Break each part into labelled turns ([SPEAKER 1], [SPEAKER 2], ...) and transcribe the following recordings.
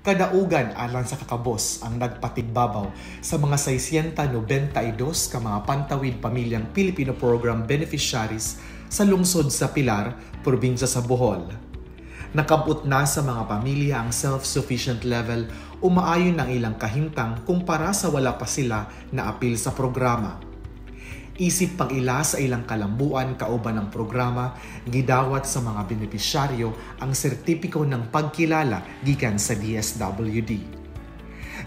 [SPEAKER 1] Kadaugan alang sa kakabos ang nagpatigbabaw sa mga 692 ka mga pantawid pamilyang Pilipino Program beneficiaries sa lungsod sa Pilar, probinsya sa Bohol. Nakabot na sa mga pamilya ang self-sufficient level o maayon ng ilang kahimtang kumpara sa wala pa sila na apil sa programa. Isip pang ila sa ilang kalambuan kauban ng programa, gidawat sa mga benepisyaryo ang sertipiko ng pagkilala gikan sa DSWD.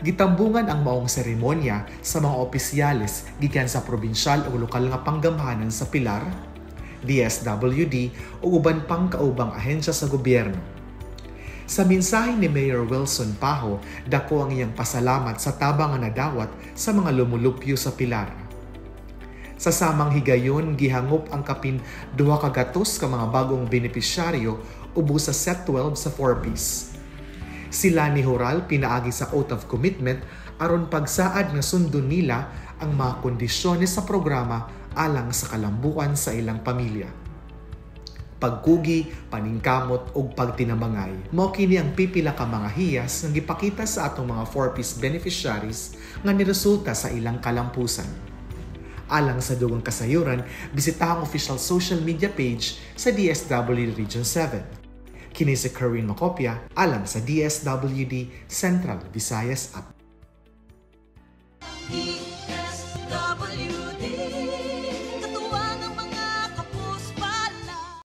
[SPEAKER 1] Gitambungan ang maong seremonya sa mga opisyales gikan sa probinsyal o lokal nga panggamhanan sa Pilar, DSWD o uban pang kaubang ahensya sa gobyerno. Sa mensahe ni Mayor Wilson Paho, dako ang iyang pasalamat sa tabang nga nadawat sa mga lumulupyo sa Pilar. Sa samang higayon, gihangop ang kapin 200 ka mga bagong benepisyaryo ubos sa Set 12 sa 4Ps. Sila ni Hural pinaagi sa Oath of Commitment aron pagsaad nga sundon nila ang mga kondisyones sa programa alang sa kalambuan sa ilang pamilya. Pagkugi, paningkamot ug pagtinamangay. Mao kini ang pipila ka mga hiyas nga gipakita sa atong mga 4Ps beneficiaries nga niresulta sa ilang kalampusan. Alang sa dugang kasayuran, bisita ang official social media page sa DSWD Region 7. Kini si Corinne Macopia alang sa DSWD Central Visayas App.